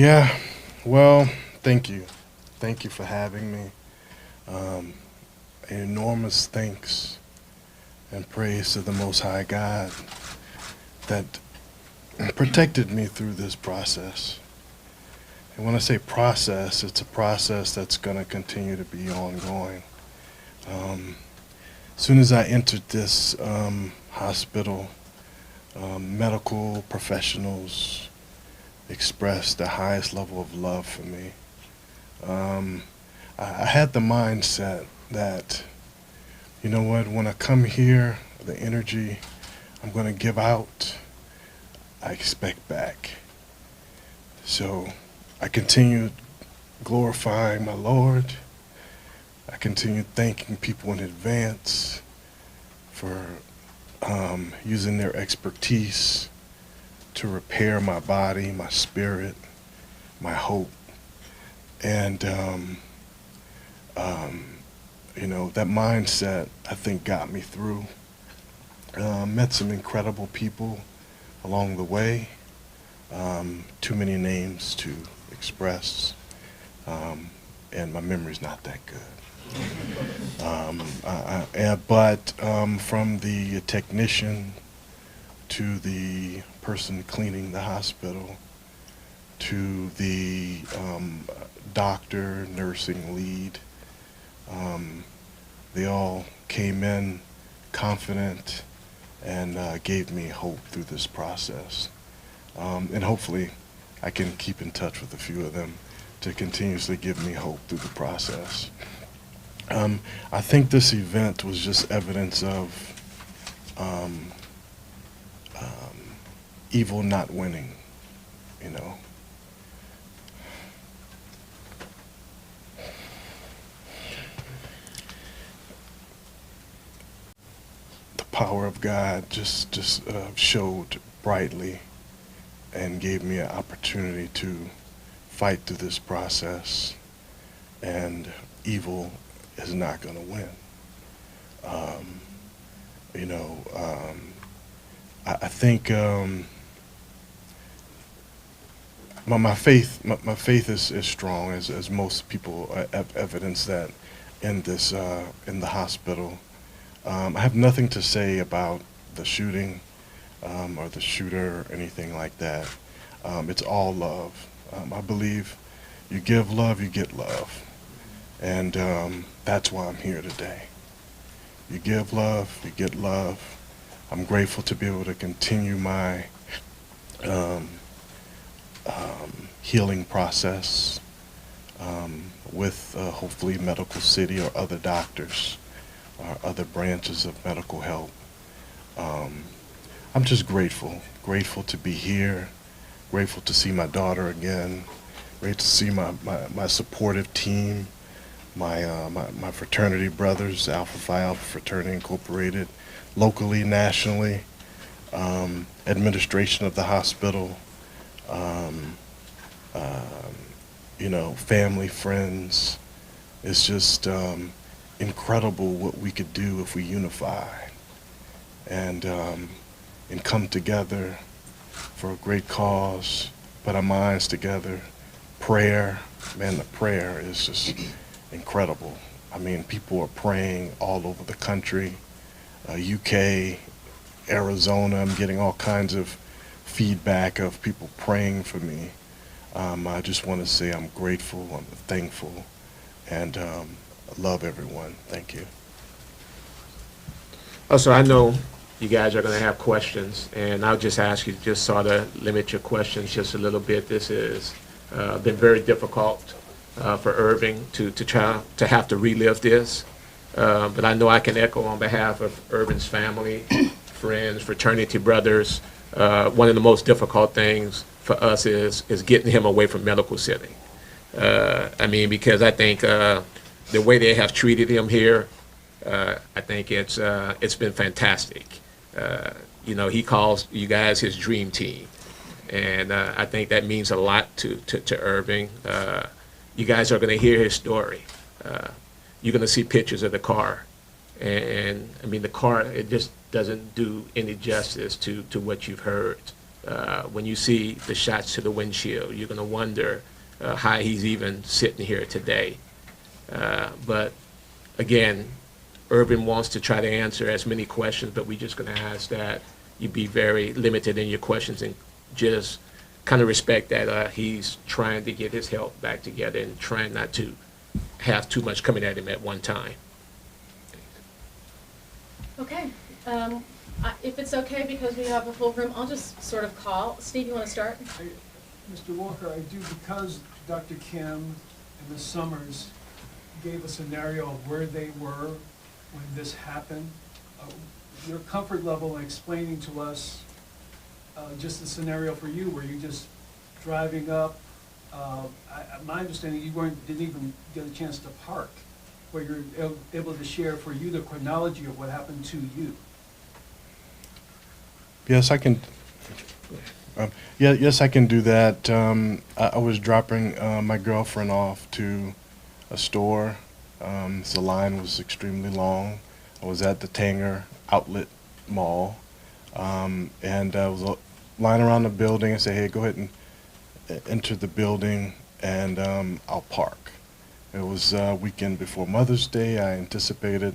Yeah, well, thank you. Thank you for having me. Um, Enormous thanks and praise to the Most High God that protected me through this process. And when I say process, it's a process that's going to continue to be ongoing. Um, as soon as I entered this hospital, medical professionals expressed the highest level of love for me. Um, I had the mindset that, you know what, when I come here, the energy I'm going to give out, I expect back. So I continued glorifying my Lord. I continued thanking people in advance for using their expertise to repair my body, my spirit, my hope. And, um, that mindset, I think, got me through. Met some incredible people along the way. Too many names to express, and my memory's not that good. But from the technician to the person cleaning the hospital to the doctor, nursing lead, they all came in confident and gave me hope through this process. And hopefully I can keep in touch with a few of them to continuously give me hope through the process. I think this event was just evidence of um, evil not winning, you know. The power of God just showed brightly and gave me an opportunity to fight through this process, and evil is not going to win. Um, you know, I think my faith is strong, as most people have evidence that in this in the hospital. I have nothing to say about the shooting or the shooter or anything like that. It's all love. I believe you give love, you get love. And that's why I'm here today. You give love, you get love. I'm grateful to be able to continue my um, healing process with hopefully Medical City or other doctors or other branches of medical help. Um, I'm just grateful to be here, grateful to see my daughter again, great to see my supportive team, my fraternity brothers, Alpha Phi Alpha Fraternity Incorporated, locally, nationally, administration of the hospital, um, um, family, friends. It's just incredible what we could do if we unify and come together for a great cause, put our minds together. Prayer, man, the prayer is just incredible. I mean, people are praying all over the country, UK, Arizona. I'm getting all kinds of feedback of people praying for me. I just want to say I'm grateful, I'm thankful, and love everyone. Thank you. Also, I know you guys are going to have questions, and I'll just ask you to just sort of limit your questions just a little bit. This has been very difficult for Irving to try to have to relive this. But I know I can echo on behalf of Irving's family, friends, fraternity brothers. One of the most difficult things for us is getting him away from Medical City. I mean, because I think the way they have treated him here, I think it's been fantastic. He calls you guys his dream team, and I think that means a lot to Irving. You guys are going to hear his story. You're going to see pictures of the car, and I mean the car. It just doesn't do any justice to what you've heard. When you see the shots to the windshield, you're going to wonder how he's even sitting here today. But again, Irvin wants to try to answer as many questions, but we're just going to ask that you be very limited in your questions and just kind of respect that he's trying to get his health back together and trying not to have too much coming at him at one time. Okay. If it's okay, because we have a full room, I'll just sort of call. Steve, you want to start? Mr. Walker, I do, because Dr. Kim and Ms. Summers gave a scenario of where they were when this happened. Your comfort level in explaining to us just the scenario for you, where you just driving up. My understanding, you didn't even get a chance to park, where you're able to share for you the chronology of what happened to you. Yes, I can. Yes, I can do that. I was dropping my girlfriend off to a store. The line was extremely long. I was at the Tanger Outlet Mall, and I was lying around the building. I said, "Hey, go ahead and enter the building, and I'll park." It was a weekend before Mother's Day. I anticipated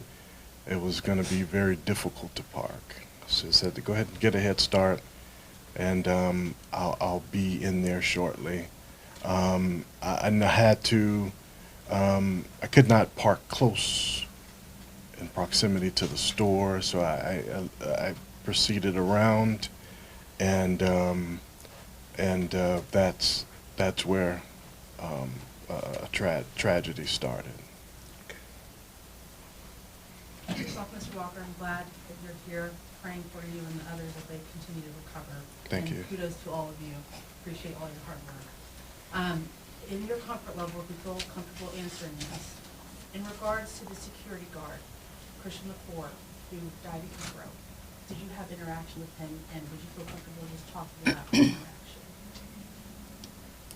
it was going to be very difficult to park. So I said to go ahead and get a head start, and I'll be in there shortly. I had to, I could not park close in proximity to the store, so I proceeded around, and that's where a tragedy started. First off, Mr. Walker, I'm glad that you're here praying for you and the others as they continue to recover. Thank you. And kudos to all of you. Appreciate all your hard work. In your comfort level, if you feel comfortable answering this, in regards to the security guard, Christian McCord, who died in Cairo, did you have interaction with him, and would you feel comfortable just talking about the interaction?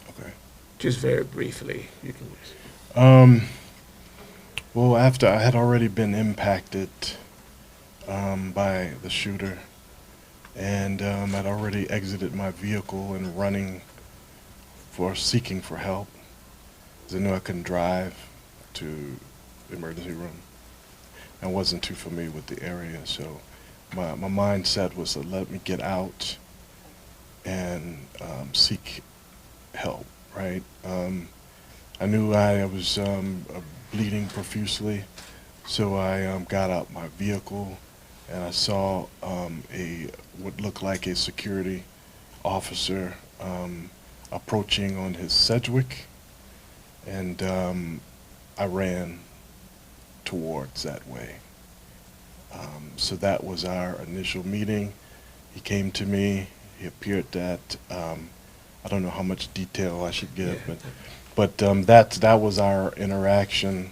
Okay. Just very briefly, you can. Well, after I had already been impacted by the shooter, and I'd already exited my vehicle and running seeking for help, because I knew I couldn't drive to the emergency room. I wasn't too familiar with the area, so my mindset was to let me get out and seek help, right? I knew I was bleeding profusely, so I got out my vehicle, and I saw what looked like a security officer approaching on his Sedgwick, and I ran towards that way. So that was our initial meeting. He came to me. He appeared at, I don't know how much detail I should give, Yeah. but that was our interaction.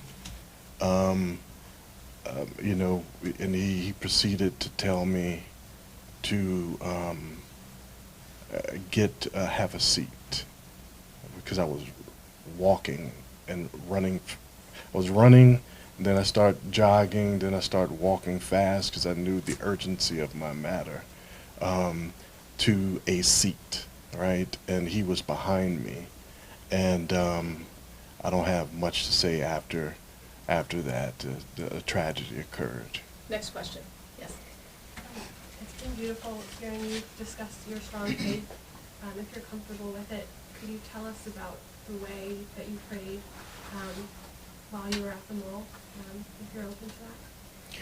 You know, and he proceeded to tell me to have a seat, because I was walking and running. I was running, then I started jogging, then I started walking fast because I knew the urgency of my matter, to a seat, right? And he was behind me, and I don't have much to say after that. The tragedy occurred. Next question. Yes. It's been beautiful hearing you discuss your strong faith. If you're comfortable with it, could you tell us about the way that you prayed while you were at the mall, if you're open to that?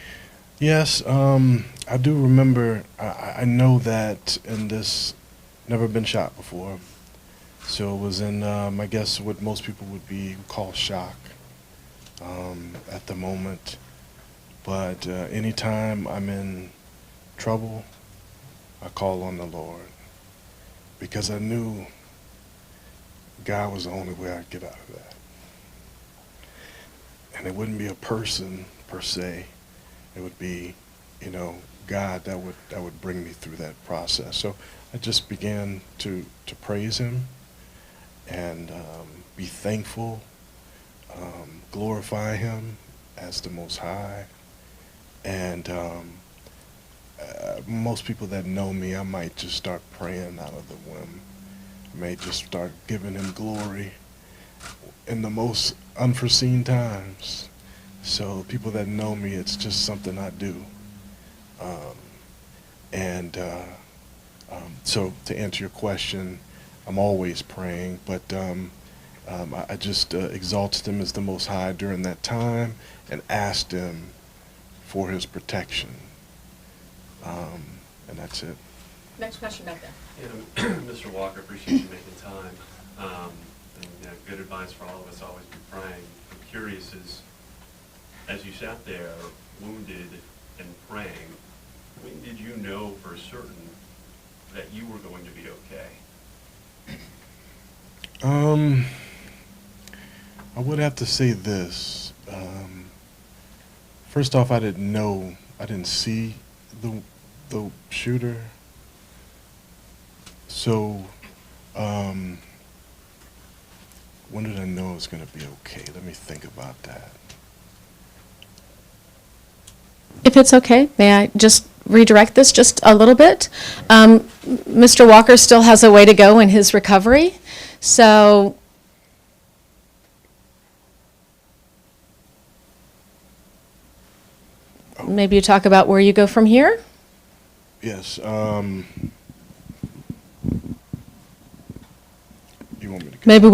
Yes, I do remember. I know that in this, never been shot before, so it was in, I guess, what most people would call shock at the moment. But anytime I'm in trouble, I call on the Lord, because I knew God was the only way I'd get out of that. And it wouldn't be a person per se. It would be, you know, God that would bring me through that process. So I just began to praise Him and be thankful, glorify Him as the Most High, and most people that know me, I might just start praying out of the whim. I may just start giving him glory in the most unforeseen times. So people that know me, it's just something I do. Um, and so to answer your question, I'm always praying, but I just exalted him as the Most High during that time and asked him for his protection. And that's it. Next question back there. Mr. Walker, appreciate you making time. And good advice for all of us, always be praying. I'm curious, as you sat there wounded and praying, when did you know for certain that you were going to be okay? I would have to say this. First off, I didn't see the shooter. So, when did I know it was going to be okay? Let me think about that. If it's okay, may I just redirect this just a little bit? Mr. Walker still has a way to go in his recovery, so maybe you talk about where you go from here? Yes. You want me to? Maybe we